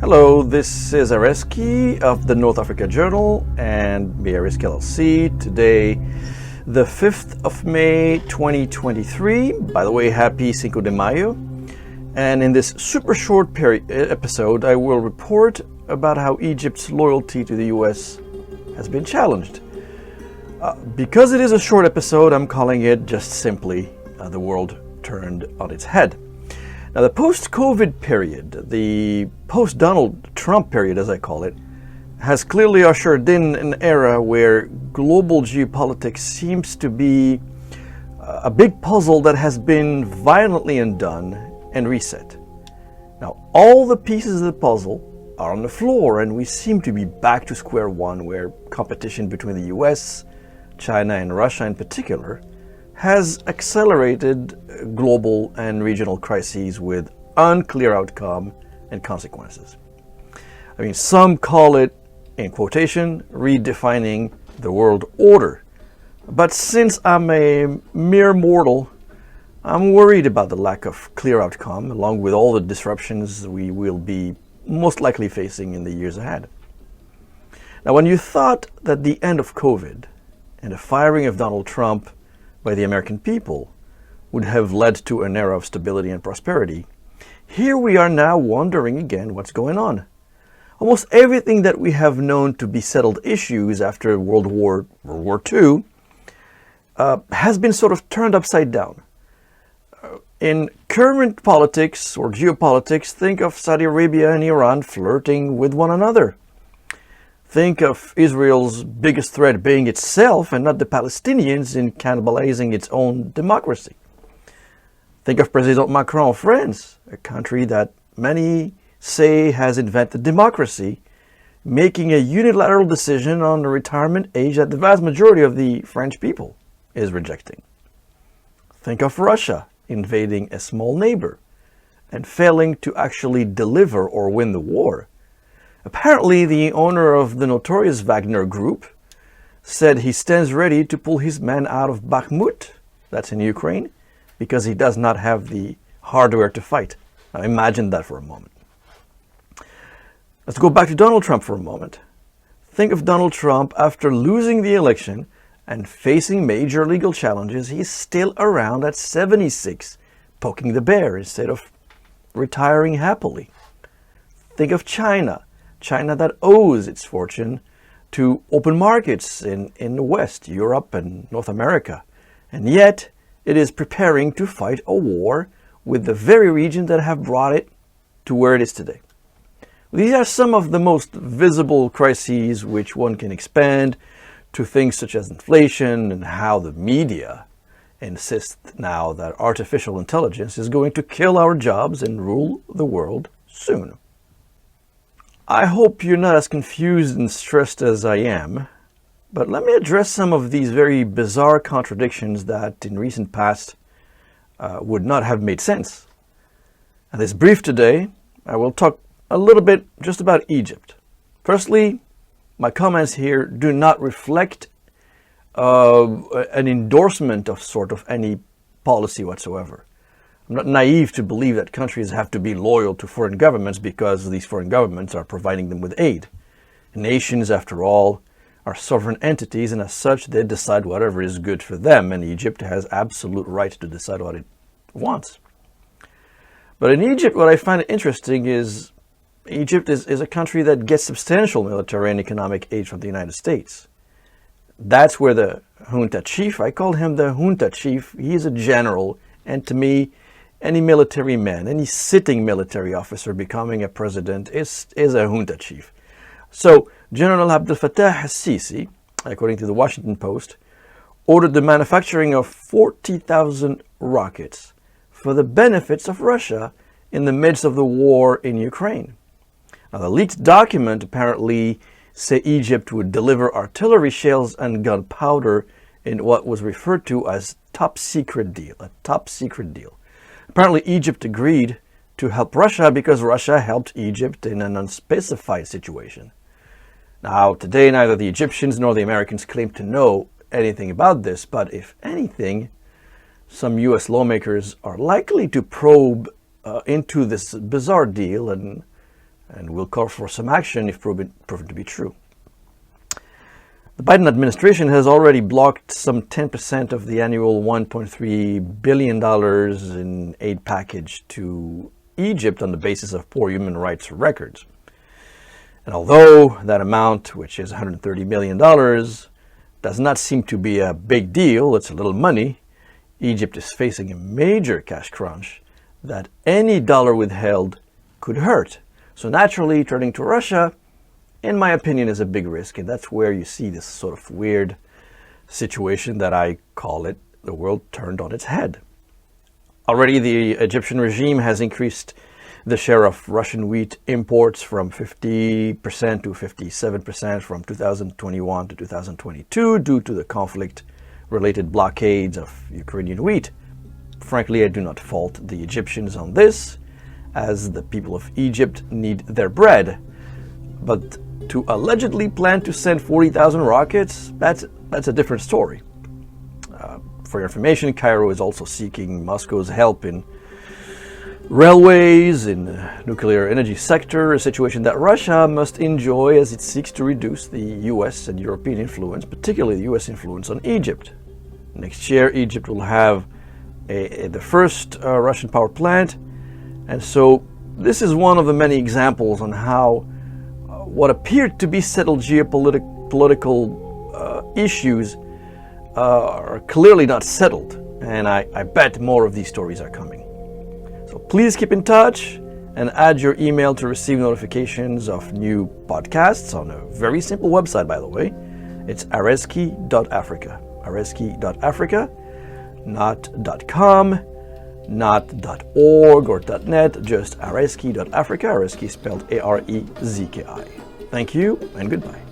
Hello, this is Areski of the North Africa Journal and Areski LLC. Today, the 5th of May 2023. By the way, happy Cinco de Mayo. And in this super short episode, I will report about how Egypt's loyalty to the US has been challenged. Because it is a short episode, I'm calling it just simply The World Turned on Its Head. Now, the post-COVID period, the post-Donald Trump period, as I call it, has clearly ushered in an era where global geopolitics seems to be a big puzzle that has been violently undone and reset. Now, all the pieces of the puzzle are on the floor, and we seem to be back to square one, where competition between the US, China, and Russia in particular has accelerated global and regional crises with unclear outcome and consequences. I mean, some call it, in quotation, redefining the world order. But since I'm a mere mortal, I'm worried about the lack of clear outcome, along with all the disruptions we will be most likely facing in the years ahead. Now, when you thought that the end of COVID and the firing of Donald Trump by the American people would have led to an era of stability and prosperity, here we are now wondering again what's going on. Almost everything that we have known to be settled issues after World War II has been sort of turned upside down. In current politics or geopolitics, think of Saudi Arabia and Iran flirting with one another. Think of Israel's biggest threat being itself and not the Palestinians in cannibalizing its own democracy. Think of President Macron of France, a country that many say has invented democracy, making a unilateral decision on the retirement age that the vast majority of the French people is rejecting. Think of Russia invading a small neighbor and failing to actually deliver or win the war. Apparently, the owner of the notorious Wagner Group said he stands ready to pull his men out of Bakhmut, that's in Ukraine, because he does not have the hardware to fight. Now, imagine that for a moment. Let's go back to Donald Trump for a moment. Think of Donald Trump after losing the election and facing major legal challenges. He's still around at 76, poking the bear instead of retiring happily. Think of China that owes its fortune to open markets in the West, Europe, and North America. And yet, it is preparing to fight a war with the very region that have brought it to where it is today. These are some of the most visible crises which one can expand to things such as inflation and how the media insist now that artificial intelligence is going to kill our jobs and rule the world soon. I hope you're not as confused and stressed as I am, but let me address some of these very bizarre contradictions that in recent past would not have made sense. In this brief today, I will talk a little bit just about Egypt. Firstly, my comments here do not reflect an endorsement of sort of any policy whatsoever. I'm not naive to believe that countries have to be loyal to foreign governments because these foreign governments are providing them with aid. Nations, after all, are sovereign entities, and as such, they decide whatever is good for them, and Egypt has absolute right to decide what it wants. But in Egypt, what I find interesting is Egypt is a country that gets substantial military and economic aid from the United States. That's where the junta chief, I call him the junta chief, he's a general, and to me, any military man, any sitting military officer becoming a president is a junta chief. So, General Abdelfattah el-Sissi, according to the Washington Post, ordered the manufacturing of 40,000 rockets for the benefits of Russia in the midst of the war in Ukraine. Now, the leaked document apparently said Egypt would deliver artillery shells and gunpowder in what was referred to as top secret deal, a top secret deal. Apparently, Egypt agreed to help Russia because Russia helped Egypt in an unspecified situation. Now, today, neither the Egyptians nor the Americans claim to know anything about this, but if anything, some U.S. lawmakers are likely to probe into this bizarre deal and and will call for some action if proven to be true. The Biden administration has already blocked some 10% of the annual $1.3 billion in aid package to Egypt on the basis of poor human rights records. And although that amount, which is $130 million, does not seem to be a big deal, it's a little money, Egypt is facing a major cash crunch that any dollar withheld could hurt. So naturally, turning to Russia, in my opinion, is a big risk, and that's where you see this sort of weird situation that I call it, the world turned on its head. Already the Egyptian regime has increased the share of Russian wheat imports from 50% to 57% from 2021 to 2022 due to the conflict-related blockades of Ukrainian wheat. Frankly, I do not fault the Egyptians on this, as the people of Egypt need their bread. But to allegedly plan to send 40,000 rockets, that's a different story. For your information, Cairo is also seeking Moscow's help in railways, in the nuclear energy sector, a situation that Russia must enjoy as it seeks to reduce the US and European influence, particularly the US influence on Egypt. Next year, Egypt will have the first Russian power plant, and so this is one of the many examples on how what appeared to be settled geopolitical issues are clearly not settled, and I bet more of these stories are coming. So please keep in touch and add your email to receive notifications of new podcasts on a very simple website, by the way. It's areski.africa. Areski.africa, not .com, not .org or .net, just areski.africa. Areski spelled A-R-E-Z-K-I. Thank you and goodbye.